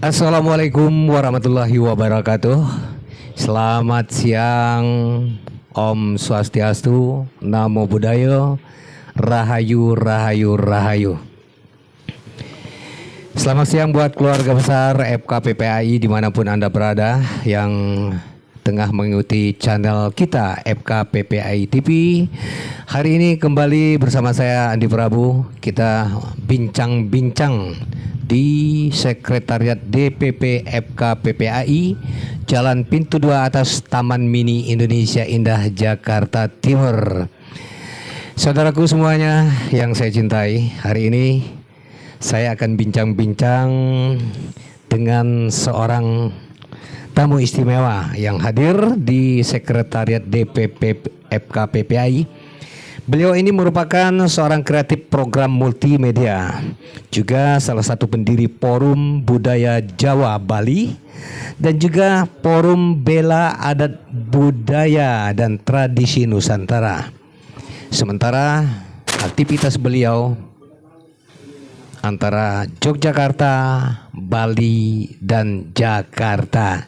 Assalamualaikum warahmatullahi wabarakatuh. Selamat siang, Om Swastiastu, Namo Buddhaya, Rahayu Rahayu Rahayu. Selamat siang buat keluarga besar FKPPAI dimanapun Anda berada yang tengah mengikuti channel kita FKPPAI TV. Hari ini kembali bersama saya Andi Prabu. Kita bincang-bincang di Sekretariat DPP FKPPAI, Jalan Pintu 2 atas Taman Mini Indonesia Indah, Jakarta Timur. Saudaraku semuanya yang saya cintai, hari ini saya akan bincang-bincang dengan seorang tamu istimewa yang hadir di Sekretariat DPP FKPPAI. Beliau ini merupakan seorang kreatif program multimedia, juga salah satu pendiri Forum Budaya Jawa Bali, dan juga Forum Bela Adat Budaya dan Tradisi Nusantara. Sementara aktivitas beliau antara Yogyakarta, Bali, dan Jakarta.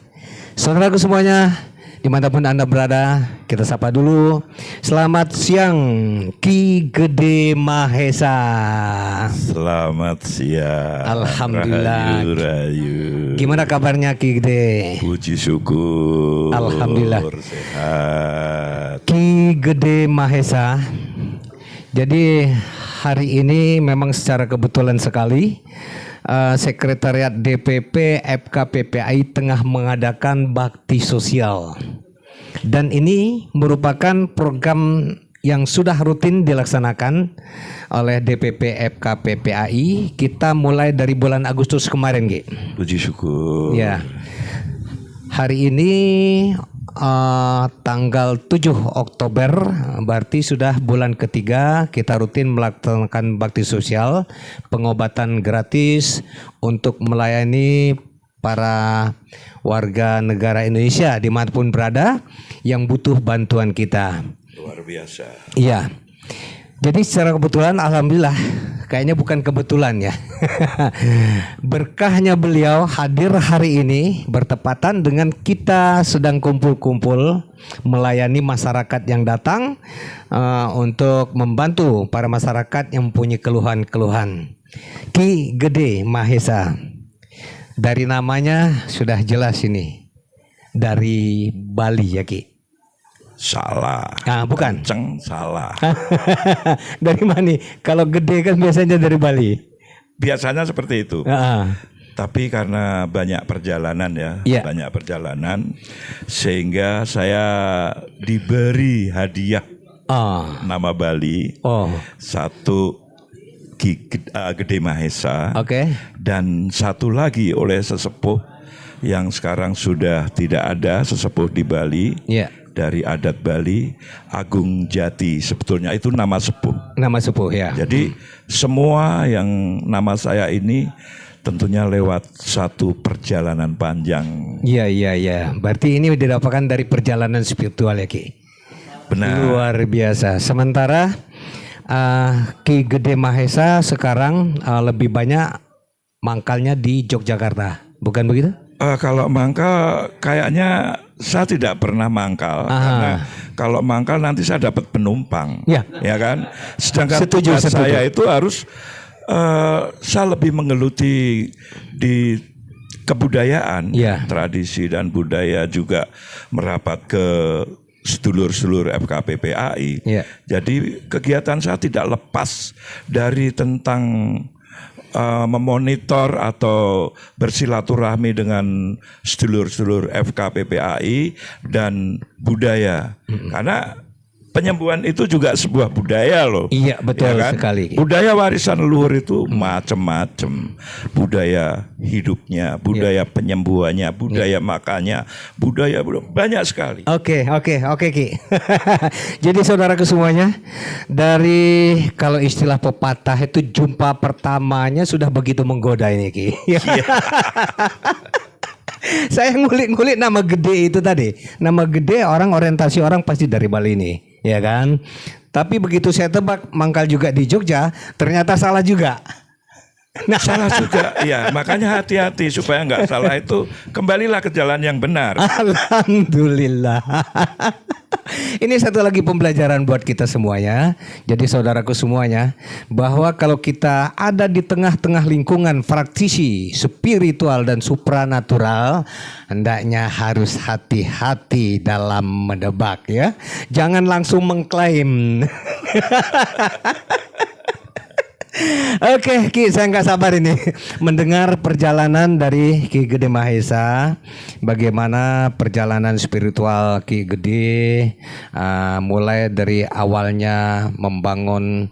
Saudaraku semuanya, dimanapun Anda berada, kita sapa dulu. Selamat siang, Ki Gede Mahesa. Selamat siang. Alhamdulillah. Rahayu, rahayu. Gimana kabarnya Ki Gede? Puji syukur. Alhamdulillah. Sehat. Ki Gede Mahesa. Jadi hari ini memang secara kebetulan sekali Sekretariat DPP FKPPAI tengah mengadakan bakti sosial. Dan ini merupakan program yang sudah rutin dilaksanakan oleh DPP FKPPAI. Kita mulai dari bulan Agustus kemarin, Gi. Puji syukur. Ya. Hari ini tanggal 7 Oktober, berarti sudah bulan ketiga kita rutin melaksanakan bakti sosial, pengobatan gratis untuk melayani para warga negara Indonesia dimanapun berada yang butuh bantuan kita. Luar biasa. Iya. Jadi secara kebetulan, alhamdulillah, kayaknya bukan kebetulan ya. Berkahnya beliau hadir hari ini bertepatan dengan kita sedang kumpul-kumpul melayani masyarakat yang datang untuk membantu para masyarakat yang mempunyai keluhan-keluhan. Ki Gede Mahesa. Dari namanya sudah jelas ini. Dari Bali ya, Ki. Salah. Bukan. Kenceng salah. Dari mana? Kalau gede kan biasanya dari Bali. Biasanya seperti itu. Tapi karena banyak perjalanan banyak perjalanan, sehingga saya diberi hadiah nama Bali. Satu Gede Mahesa. Dan satu lagi oleh sesepuh yang sekarang sudah tidak ada, sesepuh di Bali. Dari adat Bali, Agung Jati, sebetulnya itu nama sepuh. Nama sepuh ya. Jadi semua yang nama saya ini tentunya lewat satu perjalanan panjang. Iya. Berarti ini didapatkan dari perjalanan spiritual ya, Ki. Benar. Luar biasa. Sementara Ki Gede Mahesa sekarang lebih banyak mangkalnya di Yogyakarta, bukan begitu? Kalau mangkal kayaknya saya tidak pernah mangkal. Karena kalau mangkal nanti saya dapat penumpang, ya kan. Sedangkan tugas saya itu harus saya lebih menggeluti di kebudayaan, tradisi dan budaya, juga merapat ke sedulur-sedulur FKPPAI. Jadi kegiatan saya tidak lepas dari tentang memonitor atau bersilaturahmi dengan sedulur-sedulur FKPPAI dan budaya. Karena penyembuhan itu juga sebuah budaya loh. Iya, betul ya kan? Sekali. Budaya warisan leluhur itu macam-macam. Budaya hidupnya, budaya penyembuhannya, budaya makannya, budaya banyak sekali. Oke, Ki. Jadi saudaraku semuanya, dari kalau istilah pepatah itu jumpa pertamanya sudah begitu menggoda ini, Ki. Saya ngulik-ngulik nama Gede itu tadi. Nama Gede, orang orientasi orang pasti dari Bali ini, ya kan? Tapi begitu saya tebak mangkal juga di Jogja, ternyata salah juga. Salah juga, ya makanya hati-hati supaya nggak salah itu, kembalilah ke jalan yang benar. Alhamdulillah. Ini satu lagi pembelajaran buat kita semuanya. Jadi saudaraku semuanya, bahwa kalau kita ada di tengah-tengah lingkungan praktisi spiritual dan supranatural, hendaknya harus hati-hati dalam menebak ya. Jangan langsung mengklaim. Oke, Ki, saya nggak sabar ini mendengar perjalanan dari Ki Gede Mahesa. Bagaimana perjalanan spiritual Ki Gede, mulai dari awalnya membangun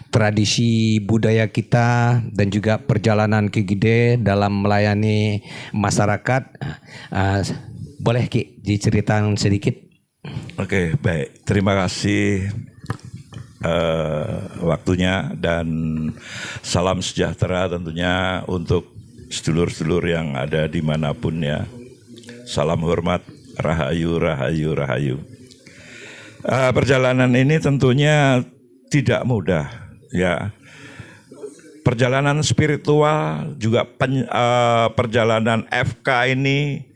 tradisi budaya kita, dan juga perjalanan Ki Gede dalam melayani masyarakat. Boleh Ki diceritakan sedikit? Oke, baik. Terima kasih waktunya, dan salam sejahtera tentunya untuk sedulur-sedulur yang ada dimanapun ya. Salam hormat, rahayu, rahayu, rahayu. Perjalanan ini tentunya tidak mudah ya. Perjalanan spiritual juga perjalanan FK ini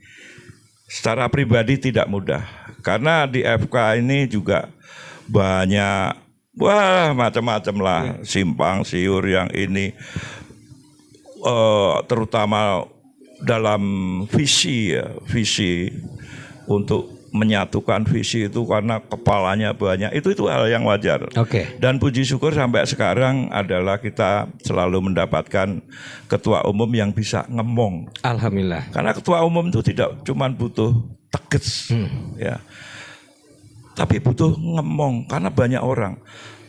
secara pribadi tidak mudah, karena di FK ini juga banyak macam-macam lah, simpang siur yang ini, terutama dalam visi untuk menyatukan visi itu, karena kepalanya banyak, itu hal yang wajar. Dan puji syukur sampai sekarang adalah kita selalu mendapatkan ketua umum yang bisa ngemong. Alhamdulillah. Karena ketua umum itu tidak cuma butuh tegas ya, tapi butuh ngemong karena banyak orang.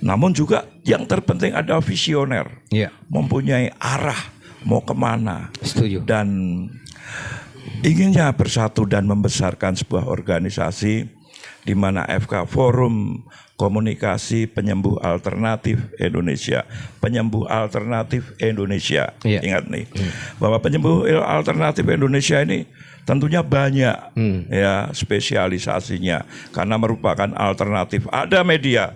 Namun juga yang terpenting ada visioner, mempunyai arah mau kemana. Setuju. Dan inginnya bersatu dan membesarkan sebuah organisasi di mana FK Forum Komunikasi Penyembuh Alternatif Indonesia. Penyembuh Alternatif Indonesia. Ingat nih, bahwa penyembuh alternatif Indonesia ini tentunya banyak ya spesialisasinya, karena merupakan alternatif. Ada media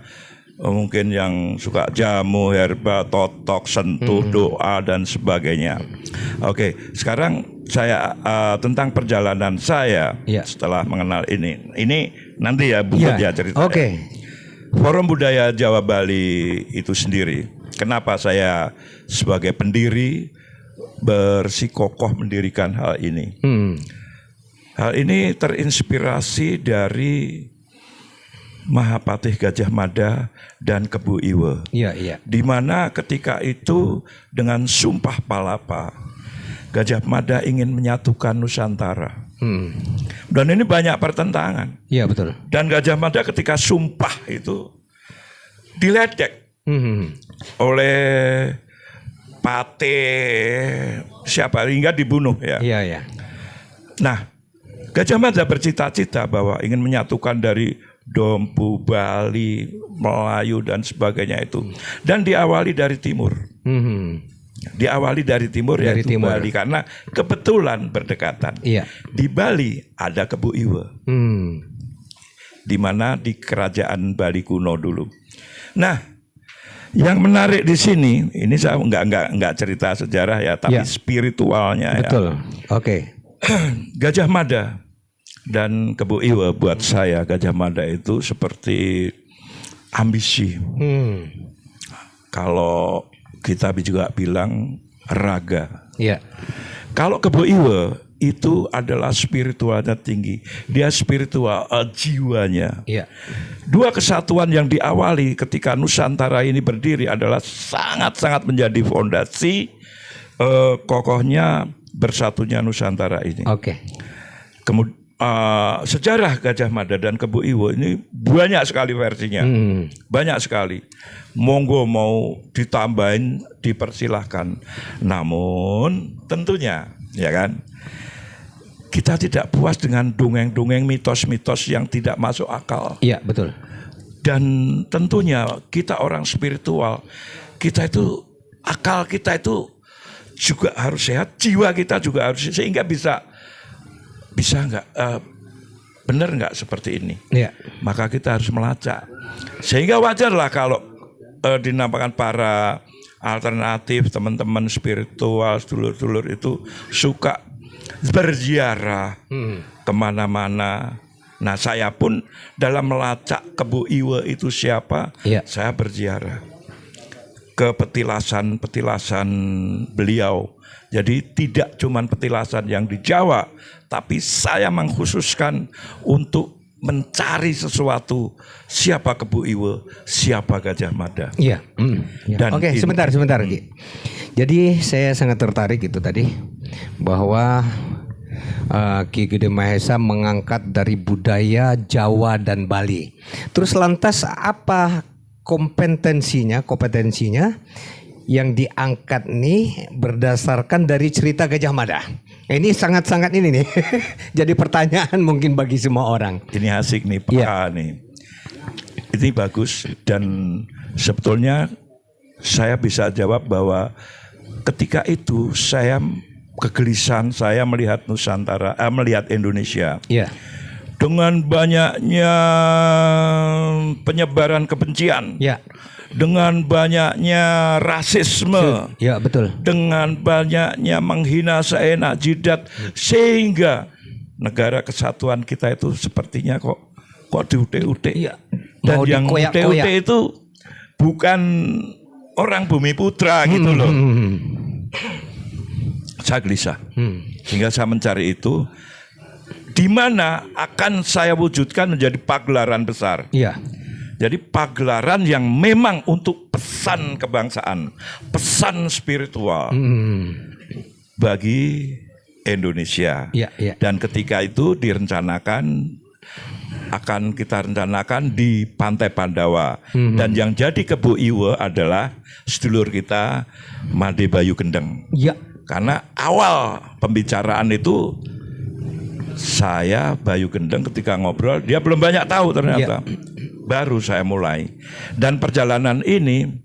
mungkin yang suka jamu, herba, totok, sentuh, doa dan sebagainya. Oke, sekarang saya tentang perjalanan saya setelah mengenal ini. Ini nanti ya Bu ya cerita. Forum Budaya Jawa Bali itu sendiri, kenapa saya sebagai pendiri bersikokoh mendirikan hal ini? Hal ini terinspirasi dari Mahapatih Gajah Mada dan Kebu Iwe. Di mana ketika itu dengan sumpah palapa, Gajah Mada ingin menyatukan Nusantara. Dan ini banyak pertentangan. Iya betul. Dan Gajah Mada ketika sumpah itu diledek oleh Patih siapa, hingga dibunuh ya. Nah, Gajah Mada bercita-cita bahwa ingin menyatukan dari Dompu, Bali, Melayu dan sebagainya itu. Dan diawali dari timur. Diawali dari timur, yaitu Bali, karena kebetulan berdekatan. Di Bali ada Kebu Iwe. Di mana di kerajaan Bali kuno dulu. Nah, yang menarik di sini, ini saya nggak cerita sejarah ya, tapi spiritualnya. Betul. Gajah Mada dan Kebu Iwe, buat saya Gajah Mada itu seperti ambisi. Kalau kita juga bilang raga. Kalau Kebu Iwe itu adalah spiritualnya tinggi. Dia spiritual jiwanya. Dua kesatuan yang diawali ketika Nusantara ini berdiri adalah sangat-sangat menjadi fondasi kokohnya bersatunya Nusantara ini. Kemudian sejarah Gajah Mada dan Kebu Iwe ini banyak sekali versinya. Banyak sekali. Monggo mau ditambahin dipersilahkan. Namun tentunya ya kan, kita tidak puas dengan dongeng-dongeng, mitos-mitos yang tidak masuk akal. Betul. Dan tentunya kita orang spiritual, kita itu akal kita itu juga harus sehat, jiwa kita juga harus, sehingga bisa nggak benar nggak seperti ini. Maka kita harus melacak, sehingga wajarlah kalau dinampakkan para alternatif, teman-teman spiritual, dulur-dulur itu suka berziarah kemana-mana. Nah, saya pun dalam melacak Kebu Iwe itu siapa, saya berziarah ke petilasan-petilasan beliau. Jadi tidak cuma petilasan yang di Jawa, tapi saya mengkhususkan untuk mencari sesuatu, siapa Kebu Iwe, siapa Gajah Mada. Iya. Oke, sebentar. Jadi saya sangat tertarik itu tadi bahwa Ki Gede Mahesa mengangkat dari budaya Jawa dan Bali. Terus lantas apa kompetensinya yang diangkat nih berdasarkan dari cerita Gajah Mada? Ini sangat-sangat ini nih. Jadi pertanyaan mungkin bagi semua orang. Ini asik nih, Pak nih. Ini bagus dan sebetulnya saya bisa jawab bahwa ketika itu kegelisahan saya melihat Nusantara, melihat Indonesia. Dengan banyaknya penyebaran kebencian. Dengan banyaknya rasisme. Betul. Dengan banyaknya menghina seenak jidat, sehingga negara kesatuan kita itu sepertinya kok diutek-utek. Dan yang utek-utek itu bukan orang Bumi Putra gitu loh. Saya gelisah, sehingga saya mencari itu, di mana akan saya wujudkan menjadi pagelaran besar. Jadi pagelaran yang memang untuk pesan kebangsaan, pesan spiritual bagi Indonesia. Dan ketika itu akan kita rencanakan di Pantai Pandawa. Dan yang jadi Kebu Iwe adalah sedulur kita Made Bayu Gendeng. Karena awal pembicaraan itu saya Bayu Gendeng ketika ngobrol, dia belum banyak tahu ternyata. Baru saya mulai. Dan perjalanan ini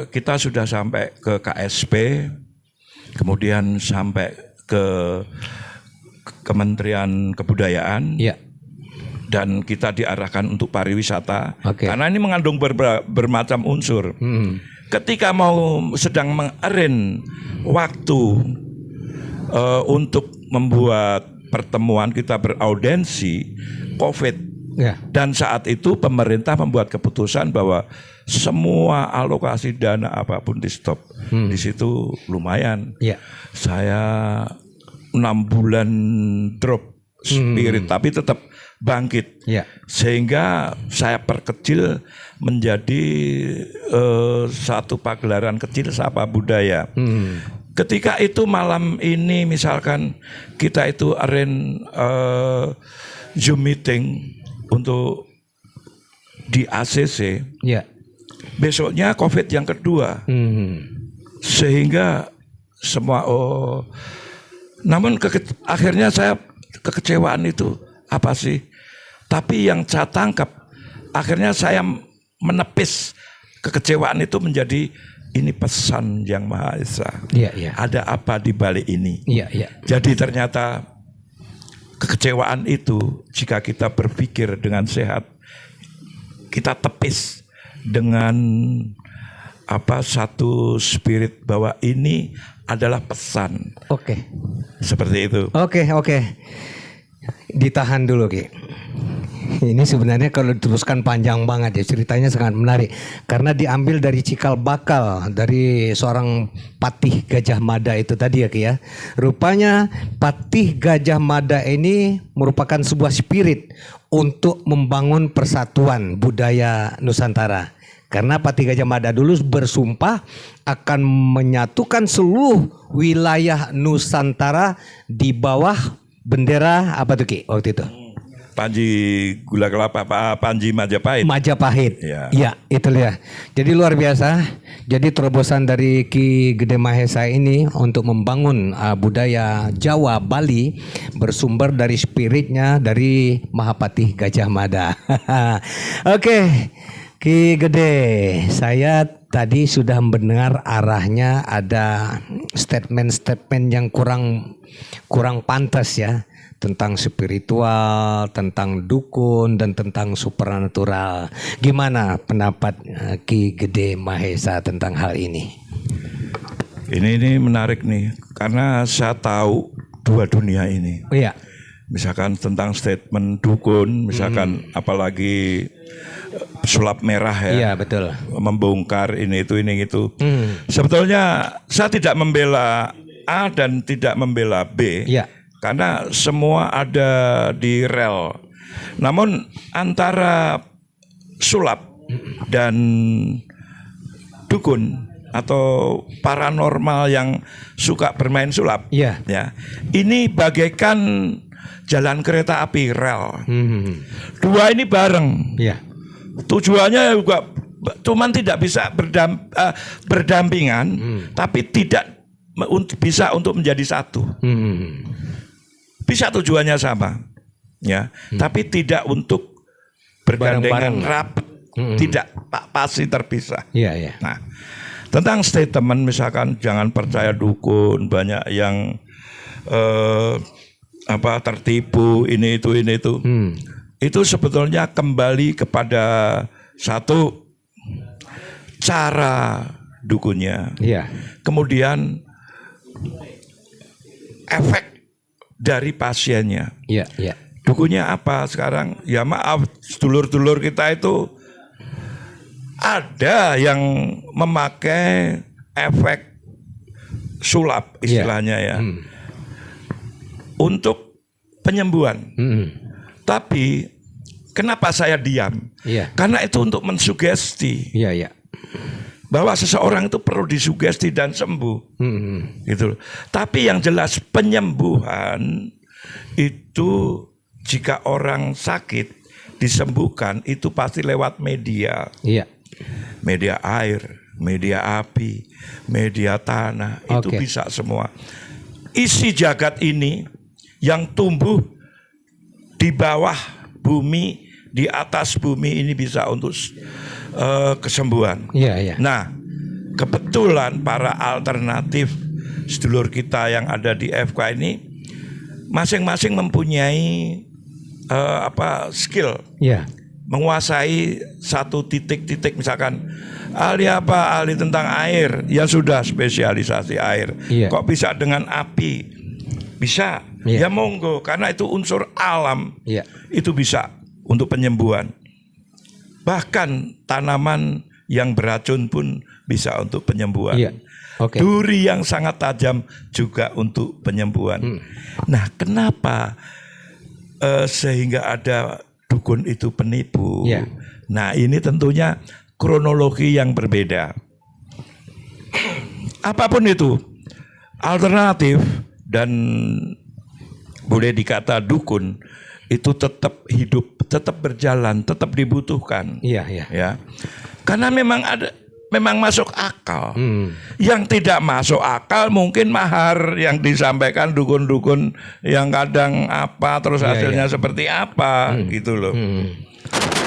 kita sudah sampai ke KSP, kemudian sampai ke Kementerian Kebudayaan. Dan kita diarahkan untuk pariwisata. Karena ini mengandung bermacam unsur. Ketika sedang mengarrange waktu untuk membuat pertemuan, kita beraudensi COVID. Dan saat itu pemerintah membuat keputusan bahwa semua alokasi dana apapun di stop. Di situ lumayan. Saya 6 bulan drop spirit, tapi tetap bangkit. Sehingga saya perkecil menjadi satu pagelaran kecil Sapa Budaya. Ketika itu malam ini misalkan kita itu arrange Zoom meeting untuk di ACC. Besoknya COVID yang kedua. Sehingga semua namun akhirnya saya kekecewaan itu apa sih? Tapi yang saya tangkap, akhirnya saya menepis kekecewaan itu menjadi ini pesan Yang Maha Esa. Ada apa di balik ini? Jadi ternyata kekecewaan itu jika kita berpikir dengan sehat, kita tepis dengan satu spirit bahwa ini adalah pesan. Seperti itu. Ditahan dulu, Ki. Ini sebenarnya kalau diteruskan panjang banget ya, ceritanya sangat menarik karena diambil dari cikal bakal dari seorang Patih Gajah Mada itu tadi ya, Ki ya. Rupanya Patih Gajah Mada ini merupakan sebuah spirit untuk membangun persatuan budaya Nusantara. Karena Patih Gajah Mada dulu bersumpah akan menyatukan seluruh wilayah Nusantara di bawah bendera apa tuh, Ki, waktu itu? Panji Gula Kelapa, Panji Majapahit. Ya, itu ya. Jadi luar biasa. Jadi terobosan dari Ki Gede Mahesa ini untuk membangun budaya Jawa Bali bersumber dari spiritnya dari Mahapatih Gajah Mada. Oke, Ki Gede, saya tadi sudah mendengar arahnya ada statement-statement yang kurang pantas ya. tentang spiritual, tentang dukun, dan tentang supernatural. Gimana pendapat Ki Gede Mahesa tentang hal ini? Ini menarik nih, karena saya tahu dua dunia ini. Oh iya. Misalkan tentang statement dukun, misalkan apalagi sulap merah ya. Iya, betul. Membongkar ini itu. Sebetulnya saya tidak membela A dan tidak membela B. Iya. Karena semua ada di rel. Namun antara sulap dan dukun atau paranormal yang suka bermain sulap, ya, ini bagaikan jalan kereta api rel. Dua ini bareng. Ya. Tujuannya juga cuman tidak bisa berdampingan, tapi tidak bisa untuk menjadi satu. Bisa tujuannya sama, ya, tapi tidak untuk bergandengan rapat, tidak pasti terpisah. Ya, ya. Nah, tentang statement misalkan jangan percaya dukun, banyak yang tertipu ini itu. Itu sebetulnya kembali kepada satu cara dukunnya. Iya. Kemudian efek dari pasiennya. Iya, iya. Dukunnya apa sekarang? Ya maaf, dulur-dulur kita itu ada yang memakai efek sulap istilahnya ya. Untuk penyembuhan. Tapi kenapa saya diam? Iya. Karena itu untuk mensugesti. Iya, iya. Bahwa seseorang itu perlu disugesti dan sembuh. Gitu. Tapi yang jelas penyembuhan itu jika orang sakit disembuhkan itu pasti lewat media. Iya. Media air, media api, media tanah, itu bisa semua. Isi jagat ini yang tumbuh di bawah bumi, di atas bumi ini bisa untuk kesembuhan. Iya, iya. Nah, kebetulan para alternatif sedulur kita yang ada di FK ini masing-masing mempunyai skill. Iya. Menguasai satu titik-titik, misalkan ahli apa, ahli tentang air, ya sudah spesialisasi air. Iya. Kok bisa dengan api? Bisa. Iya. Ya monggo, karena itu unsur alam. Iya. Itu bisa untuk penyembuhan. Bahkan tanaman yang beracun pun bisa untuk penyembuhan. Iya. Duri yang sangat tajam juga untuk penyembuhan. Nah, kenapa sehingga ada dukun itu penipu? Ya. Nah, ini tentunya kronologi yang berbeda. Apapun itu, alternatif dan boleh dikata dukun itu tetap hidup, tetap berjalan, tetap dibutuhkan. Iya, iya. Ya. Karena memang masuk akal. Yang tidak masuk akal mungkin mahar yang disampaikan dukun-dukun yang kadang apa terus hasilnya seperti apa gitu loh.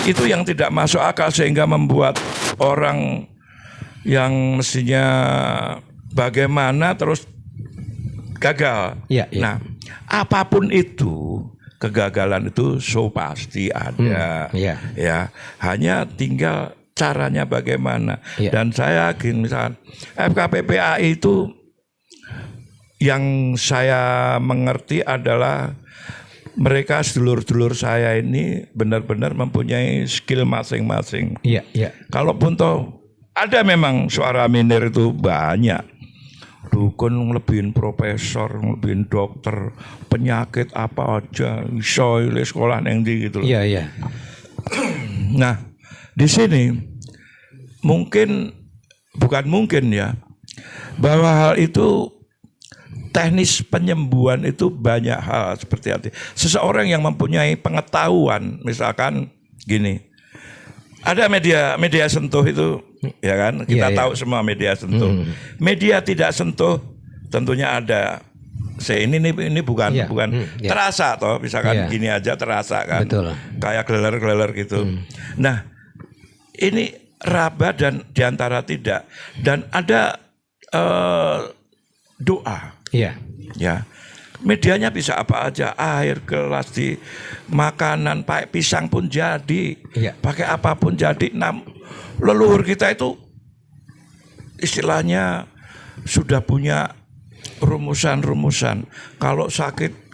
Itu yang tidak masuk akal sehingga membuat orang yang mestinya bagaimana terus gagal. Iya, iya. Nah, apapun itu kegagalan itu pasti ada. Ya, hanya tinggal caranya bagaimana. Dan saya yakin misalkan FKPPAI itu yang saya mengerti adalah mereka sedulur-sedulur saya ini benar-benar mempunyai skill masing-masing. Iya, iya. Kalaupun toh ada memang suara minir itu banyak. Dukun ngelebihin profesor, ngelebihin dokter, penyakit apa aja, iso sekolah yang di gitu loh. Iya, iya. Nah, di sini bukan mungkin ya, bahwa hal itu teknis penyembuhan itu banyak hal seperti hati. Seseorang yang mempunyai pengetahuan, misalkan gini, ada media sentuh itu, ya kan? Kita tahu semua media sentuh. Media tidak sentuh tentunya ada. Ini bukan terasa toh, misalkan gini aja terasa kan. Betul. Kayak geleler-geleler gitu. Nah, ini raba dan diantara tidak, dan ada doa. Iya. Ya. Medianya bisa apa aja, air, gelas, di makanan, pakai pisang pun jadi, pakai apapun jadi. Leluhur kita itu istilahnya sudah punya rumusan-rumusan. Kalau sakit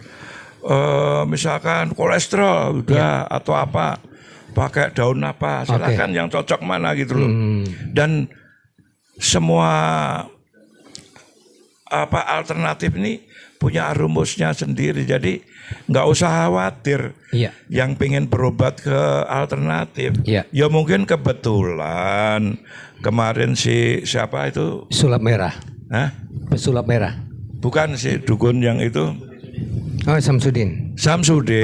misalkan kolesterol udah atau apa, pakai daun apa, silakan yang cocok mana gitu loh. Dan semua alternatif ini punya rumusnya sendiri, jadi nggak usah khawatir. Yang pengen berobat ke alternatif, ya mungkin kebetulan kemarin siapa itu pesulap merah. Pesulap merah. Bukan si dukun yang itu. Oh, Samsudin. Samsudin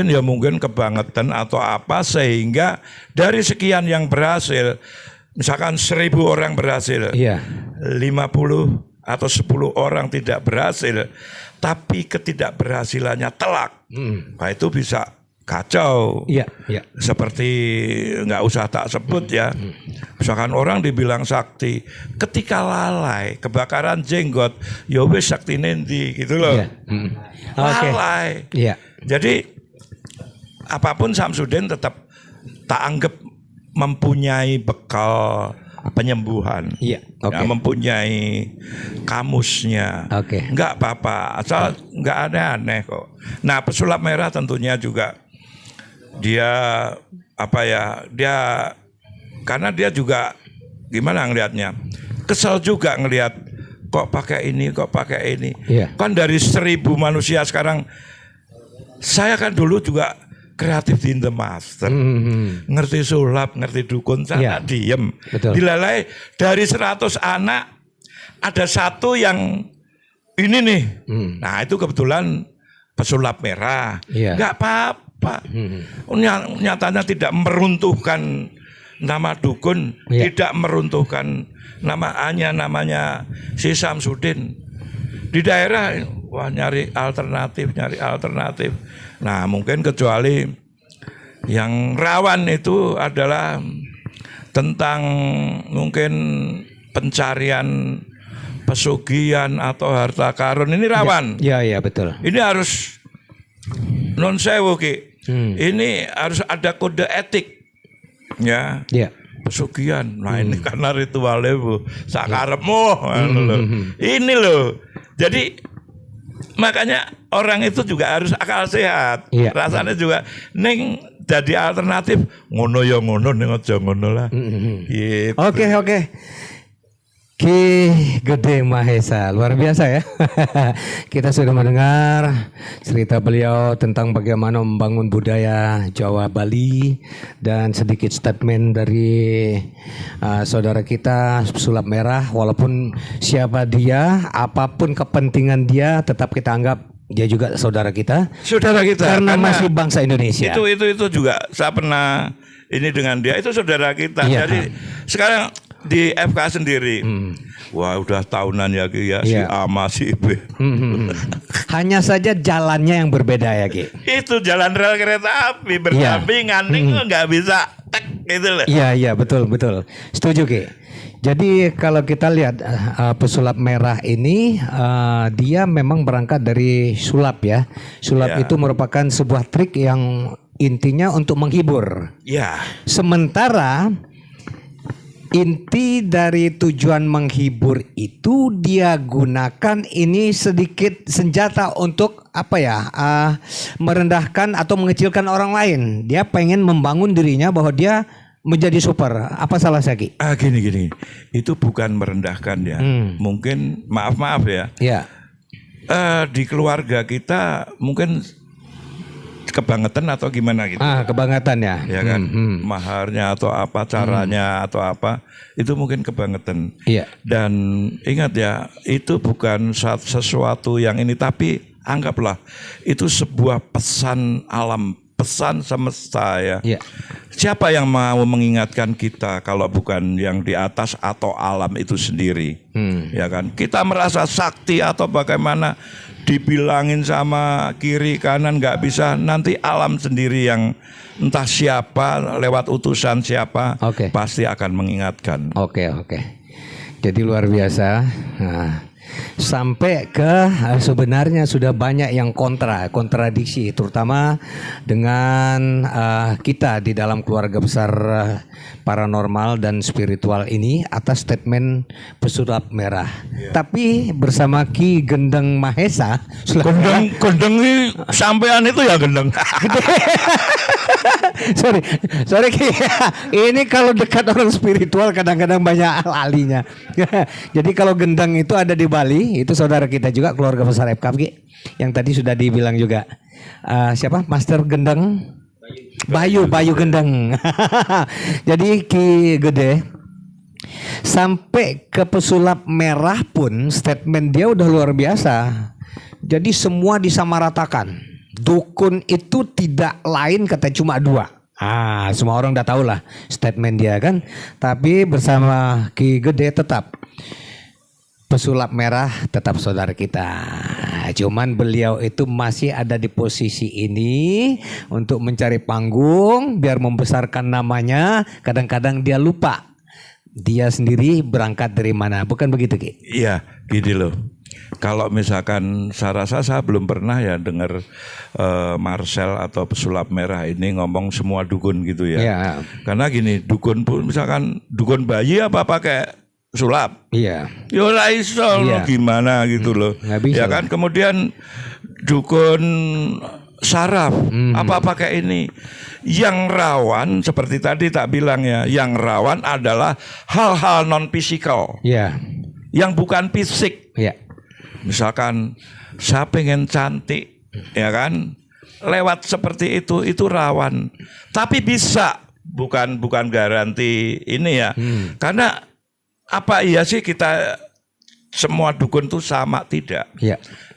ya mungkin kebangetan atau apa, sehingga dari sekian yang berhasil, misalkan 1000 orang berhasil, 50 atau 10 orang tidak berhasil, tapi ketidakberhasilannya telak, nah itu bisa kacau. Seperti nggak usah tak sebut ya. Misalkan orang dibilang sakti, ketika lalai, kebakaran jenggot, ya wis sakti nendi gitu loh. Lalai. Jadi apapun Samsudin tetap tak anggap mempunyai bekal penyembuhan, mempunyai kamusnya, nggak apa-apa, asal nggak aneh kok. Nah, pesulap merah tentunya juga dia karena dia juga gimana ngelihatnya, kesel juga ngelihat kok pakai ini. Kan dari 1000 manusia sekarang, saya kan dulu juga kreatif in the master, ngerti sulap, ngerti dukun, saya diem. Dilalai dari 100 anak ada 1 yang ini nih. Nah itu kebetulan pesulap merah, nggak apa-apa. Nyatanya tidak meruntuhkan nama dukun, tidak meruntuhkan namanya si Samsudin. Di daerah nyari alternatif. Nah mungkin kecuali yang rawan itu adalah tentang mungkin pencarian pesugihan atau harta karun, ini rawan. Iya betul. Ini harus non sewu Ki. Ini harus ada kode etik. Pesugihan. Nah ini karena ritualnya Bu, sakarepmu ini loh. Jadi makanya orang itu juga harus akal sehat. Rasanya juga ning jadi alternatif ngono ya ngono, ning aja ngono lah. Gitu. Oke. Ki Gede Mahesa, luar biasa ya. Kita sudah mendengar cerita beliau tentang bagaimana membangun budaya Jawa Bali, dan sedikit statement dari saudara kita pesulap merah. Walaupun siapa dia, apapun kepentingan dia, tetap kita anggap dia juga saudara kita. Karena masih bangsa Indonesia. Itu juga saya pernah ini dengan dia, itu saudara kita. Jadi sekarang di FK sendiri, wah udah tahunan ya Ki ya, si A sama si B. Hanya saja jalannya yang berbeda ya Ki. Itu jalan rel kereta api berdampingan, nggak bisa tek gitu loh. Iya betul. Setuju Ki. Jadi kalau kita lihat pesulap merah ini, dia memang berangkat dari sulap ya. Sulap itu merupakan sebuah trik yang intinya untuk menghibur. Sementara inti dari tujuan menghibur itu dia gunakan ini sedikit senjata untuk merendahkan atau mengecilkan orang lain. Dia pengen membangun dirinya bahwa dia menjadi super. Apa salah saya Ki? Gini. Itu bukan merendahkan ya. Mungkin maaf ya. Di keluarga kita mungkin kebangetan atau gimana gitu. Kebangetan ya. Ya kan, maharnya atau apa, caranya atau apa, itu mungkin kebangetan. Dan ingat ya, itu bukan sesuatu yang ini, tapi anggaplah itu sebuah pesan alam, pesan semesta ya. Siapa yang mau mengingatkan kita kalau bukan yang di atas atau alam itu sendiri? Ya kan, kita merasa sakti atau bagaimana, dibilangin sama kiri kanan nggak bisa, nanti alam sendiri yang entah siapa lewat utusan siapa pasti akan mengingatkan. Oke. Jadi luar biasa. Nah, sampai ke sebenarnya sudah banyak yang kontradiksi, terutama dengan kita di dalam keluarga besar paranormal dan spiritual ini atas statement pesulap merah. Tapi bersama Ki Gendeng Mahesa, Gendeng ini sampean itu ya Gendeng. sorry Ki. Ini kalau dekat orang spiritual kadang-kadang banyak alinya. Jadi kalau Gendeng itu ada di Bali, itu saudara kita juga keluarga besar FK Ki. Yang tadi sudah dibilang juga. Siapa? Master Gendeng? Bayu Gendeng. Jadi Ki Gede sampai ke pesulap merah pun statement dia udah luar biasa. Jadi semua disamaratakan. Dukun itu tidak lain kata cuma dua. Semua orang udah tahu lah statement dia kan. Tapi bersama Ki Gede tetap pesulap merah tetap saudara kita. Cuman beliau itu masih ada di posisi ini untuk mencari panggung biar membesarkan namanya. Kadang-kadang dia lupa dia sendiri berangkat dari mana. Bukan begitu Ki? Iya, gini loh. Kalau misalkan saya rasa saya belum pernah ya dengar Marcel atau pesulap merah ini ngomong semua dukun gitu ya. Karena gini, dukun pun misalkan dukun bayi apa pakai sulap. Iya. Ya ora iso gimana gitu loh. Ya kan, kemudian dukun saraf apa pakai ini. Yang rawan seperti tadi tak bilang ya, yang rawan adalah hal-hal non fisikal. Yang bukan fisik. Misalkan saya pengen cantik, ya kan, lewat seperti itu rawan. Tapi bisa, bukan garanti ini ya. Karena apa iya sih kita semua dukun itu sama? Tidak.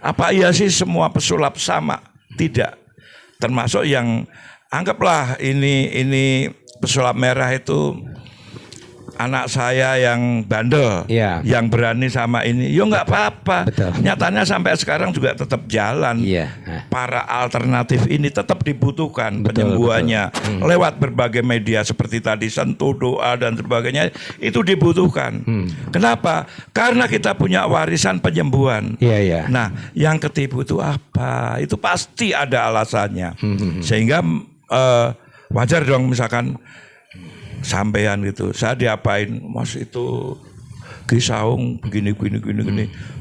Apa iya sih semua pesulap sama? Tidak. Termasuk yang anggaplah ini pesulap merah itu anak saya yang bandel, yang berani sama ini, yo nggak apa-apa. Nyatanya sampai sekarang juga tetap jalan. Para alternatif ini tetap dibutuhkan penyembuhannya lewat berbagai media seperti tadi sentuh, doa dan sebagainya itu dibutuhkan. Kenapa? Karena kita punya warisan penyembuhan. Nah, yang ketipu itu apa? Itu pasti ada alasannya. Sehingga wajar dong misalkan sampean gitu, saya diapain, Mas itu Ki Saung begini.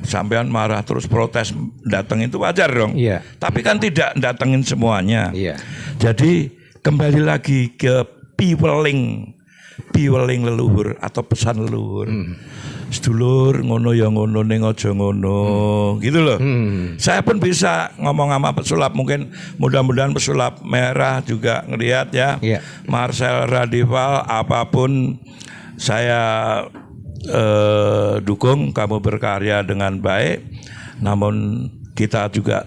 Sampean marah terus protes, datang itu wajar dong. Tapi kan tidak datengin semuanya. Jadi kembali lagi ke piweling leluhur atau pesan leluhur. Sedulur ngono ya ngono ning aja ngono gitu loh. Saya pun bisa ngomong sama pesulap, mungkin mudah-mudahan pesulap merah juga ngelihat ya. Marcel Radival apapun saya dukung kamu berkarya dengan baik. Namun kita juga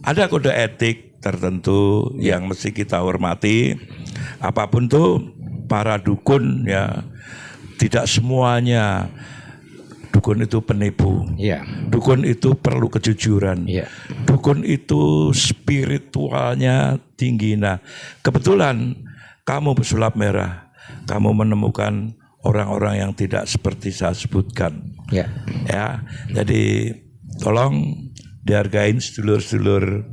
ada kode etik tertentu yang mesti kita hormati. Apapun tuh para dukun ya, tidak semuanya dukun itu penipu. Dukun itu perlu kejujuran. Dukun itu spiritualnya tinggi. Nah, kebetulan kamu pesulap merah, kamu menemukan orang-orang yang tidak seperti saya sebutkan. Ya, jadi tolong dihargain sedulur-sedulur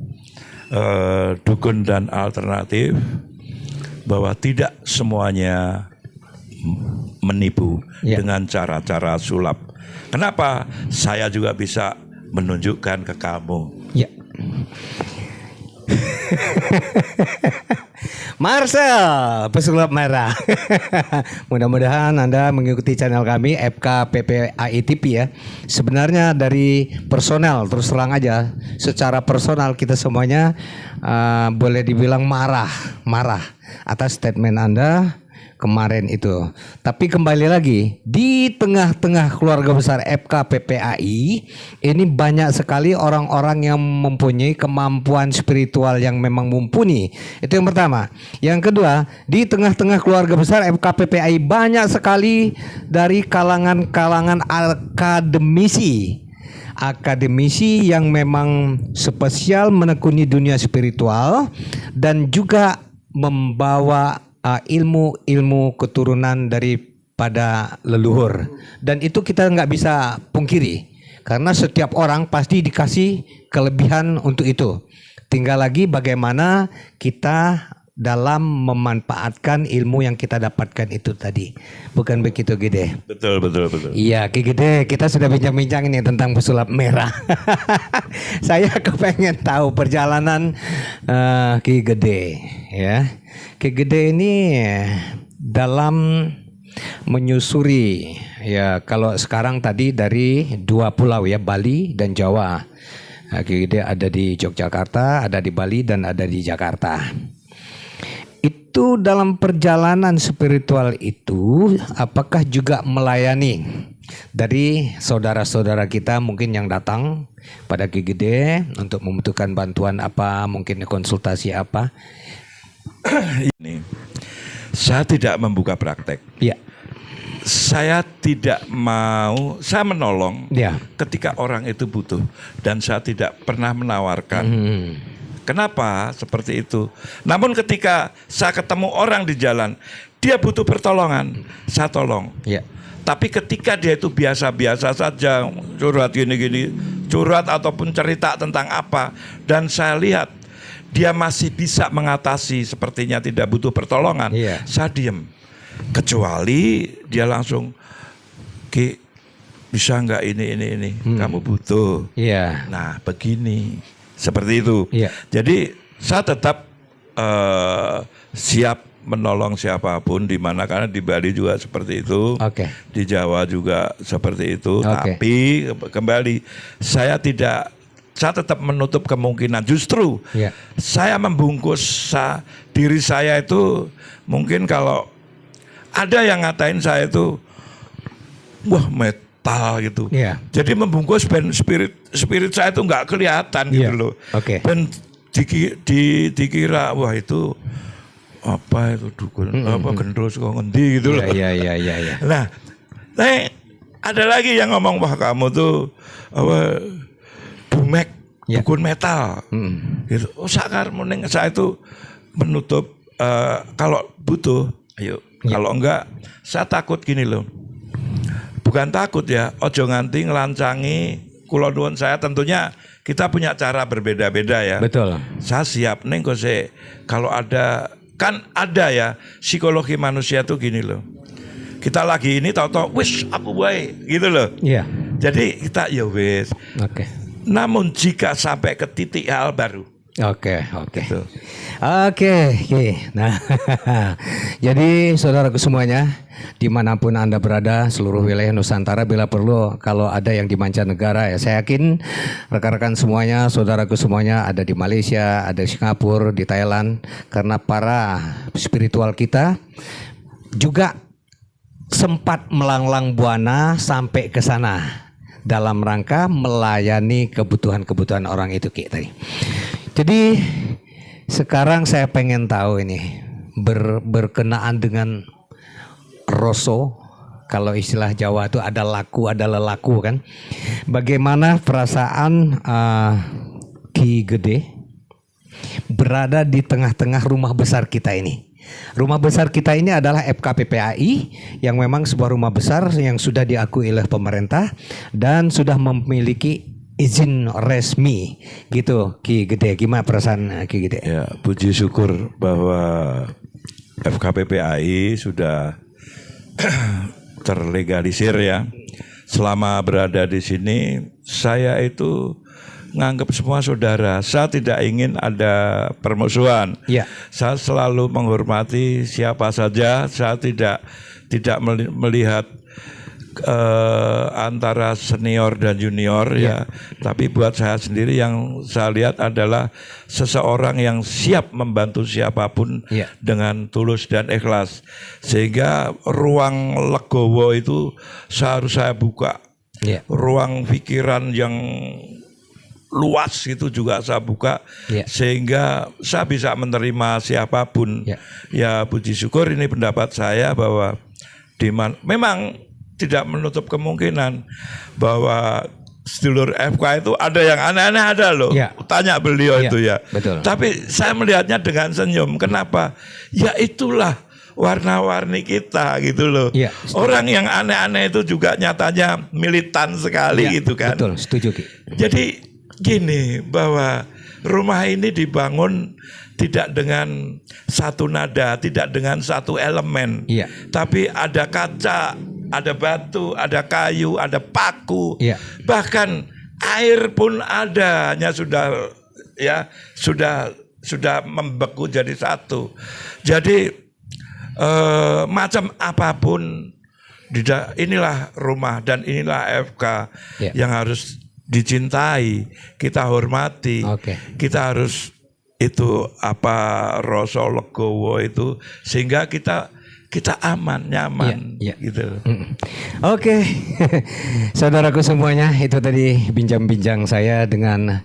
dukun dan alternatif, bahwa tidak semuanya menipu dengan cara-cara sulap. Kenapa? Saya juga bisa menunjukkan ke kamu. Marcel pesulap merah. Mudah-mudahan Anda mengikuti channel kami FK PPAI TV ya. Sebenarnya dari personel, terus terang aja, secara personal kita semuanya boleh dibilang marah atas statement Anda kemarin itu. Tapi kembali lagi, di tengah-tengah keluarga besar FK PPAI ini banyak sekali orang-orang yang mempunyai kemampuan spiritual yang memang mumpuni. Itu yang pertama. Yang kedua, di tengah-tengah keluarga besar FK PPAI banyak sekali dari kalangan-kalangan akademisi yang memang spesial menekuni dunia spiritual dan juga membawa ilmu keturunan daripada leluhur. Dan itu kita nggak bisa pungkiri. Karena setiap orang pasti dikasih kelebihan untuk itu. Tinggal lagi bagaimana kita dalam memanfaatkan ilmu yang kita dapatkan itu tadi. Bukan begitu, Gede? Betul. Iya, Ki Gede, kita sudah bincang-bincang ini tentang pesulap merah. Saya kepengen tahu perjalanan Ki Gede, ya. Ki Gede ini dalam menyusuri, ya, kalau sekarang tadi dari 2 pulau ya, Bali dan Jawa. Ki Gede ada di Yogyakarta, ada di Bali dan ada di Jakarta. Itu dalam perjalanan spiritual itu apakah juga melayani dari saudara-saudara kita mungkin yang datang pada Ki Gede untuk membutuhkan bantuan apa, mungkin konsultasi apa? Ini saya tidak membuka praktek. Ya. Saya tidak mau, saya menolong ketika orang itu butuh dan saya tidak pernah menawarkan. Kenapa seperti itu? Namun ketika saya ketemu orang di jalan, dia butuh pertolongan, saya tolong. Ya. Tapi ketika dia itu biasa-biasa saja, curhat gini-gini, curhat ataupun cerita tentang apa, dan saya lihat dia masih bisa mengatasi, sepertinya tidak butuh pertolongan, saya diem. Kecuali dia langsung, Ki, bisa nggak ini, kamu butuh. Nah begini. Seperti itu. Jadi saya tetap siap menolong siapapun di mana, karena di Bali juga seperti itu. Di Jawa juga seperti itu. Tapi kembali saya tetap menutup kemungkinan. Justru saya membungkus diri saya itu, mungkin kalau ada yang ngatain saya itu, wah metal gitu. Jadi membungkus ben spirit saya itu nggak kelihatan gitu loh. Ben dikira wah itu apa itu dukun apa gendros kok ngendi gitu loh. Nah, ada lagi yang ngomong, wah kamu tuh apa dumek dukun metal. Gitu. Oh sakar mending saya itu menutup kalau butuh ayo. Kalau enggak saya takut gini loh. Bukan takut ya, ojo nganti ngelancangi kula nuwun saya, tentunya kita punya cara berbeda-beda ya. Betul. Saya siap neng kose kalau ada, kan ada ya psikologi manusia tuh gini loh. Kita lagi ini tahu-tahu wis aku baik gitu loh. Jadi kita ya wis. Namun jika sampai ke titik hal baru. Gitu. Nah, jadi saudaraku semuanya, dimanapun Anda berada, seluruh wilayah Nusantara, bila perlu kalau ada yang di mancanegara ya, saya yakin rekan-rekan semuanya, saudaraku semuanya ada di Malaysia, ada di Singapura, di Thailand, karena para spiritual kita juga sempat melanglang buana sampai ke sana dalam rangka melayani kebutuhan-kebutuhan orang itu kayak tadi. Jadi sekarang saya pengen tahu ini berkenaan dengan roso, kalau istilah Jawa itu ada laku, ada lelaku kan. Bagaimana perasaan Ki Gede berada di tengah-tengah rumah besar kita ini? Rumah besar kita ini adalah FKPPAI yang memang sebuah rumah besar yang sudah diakui oleh pemerintah dan sudah memiliki izin resmi gitu. Ki Gede, gimana perasaan Ki Gede? Ya, puji syukur bahwa FKPPAI sudah terlegalisir ya. Selama berada di sini saya itu nganggap semua saudara. Saya tidak ingin ada permusuhan. Saya selalu menghormati siapa saja. Saya tidak melihat antara senior dan junior ya. Tapi buat saya sendiri yang saya lihat adalah seseorang yang siap membantu siapapun dengan tulus dan ikhlas. Sehingga ruang legowo itu seharus saya buka. Ruang pikiran yang luas itu juga saya buka sehingga saya bisa menerima siapapun. Ya puji syukur ini pendapat saya bahwa memang tidak menutup kemungkinan bahwa sedulur FK itu ada yang aneh-aneh, ada loh. Tanya beliau itu ya. Betul. Tapi saya melihatnya dengan senyum. Kenapa? Ya itulah warna-warni kita gitu loh. Ya, orang yang aneh-aneh itu juga nyatanya militan sekali ya, gitu kan. Betul, setuju Ki. Jadi gini, bahwa rumah ini dibangun tidak dengan satu nada, tidak dengan satu elemen, ya. Tapi ada kaca, ada batu, ada kayu, ada paku, ya. Bahkan air pun ada, hanya sudah membeku jadi satu. Jadi macam apapun, inilah rumah dan inilah FK yang harus dicintai, kita hormati, kita harus itu rasa legowo itu, sehingga kita aman, nyaman, gitu. Oke, saudaraku semuanya, itu tadi bincang-bincang saya dengan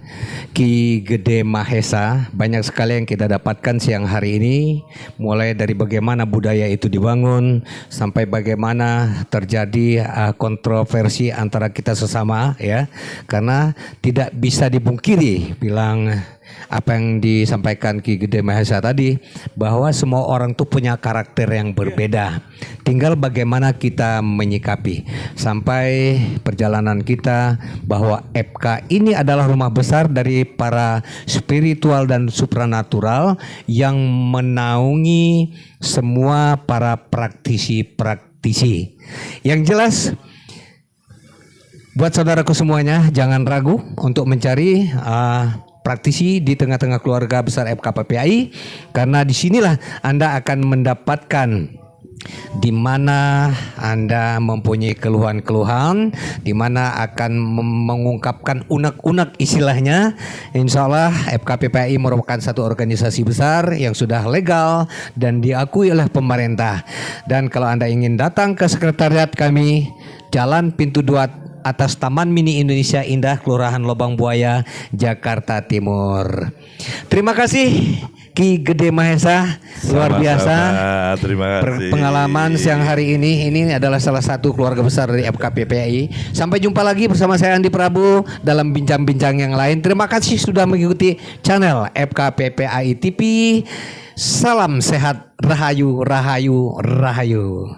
Ki Gede Mahesa. Banyak sekali yang kita dapatkan siang hari ini, mulai dari bagaimana budaya itu dibangun, sampai bagaimana terjadi kontroversi antara kita sesama, ya. Karena tidak bisa dipungkiri, bilang apa yang disampaikan Ki Gede Mahesa tadi, bahwa semua orang tuh punya karakter yang berbeda. Tinggal bagaimana kita menyikapi sampai perjalanan kita, bahwa FK ini adalah rumah besar dari para spiritual dan supranatural yang menaungi semua para praktisi-praktisi. Yang jelas, buat saudaraku semuanya, jangan ragu untuk mencari praktisi di tengah-tengah keluarga besar FKPPAI, karena disinilah Anda akan mendapatkan di mana Anda mempunyai keluhan-keluhan, di mana akan mengungkapkan unek-unek istilahnya. Insya Allah FKPPAI merupakan satu organisasi besar yang sudah legal dan diakui oleh pemerintah. Dan kalau Anda ingin datang ke sekretariat kami, Jalan Pintu 2 atas Taman Mini Indonesia Indah, Kelurahan Lobang Buaya, Jakarta Timur. Terima kasih Ki Gede Mahesa, luar biasa. Terima kasih. Pengalaman siang hari ini adalah salah satu keluarga besar dari FKPPAI. Sampai jumpa lagi bersama saya Andi Prabu dalam bincang-bincang yang lain. Terima kasih sudah mengikuti channel FKPPAI TV. Salam sehat, rahayu, rahayu, rahayu.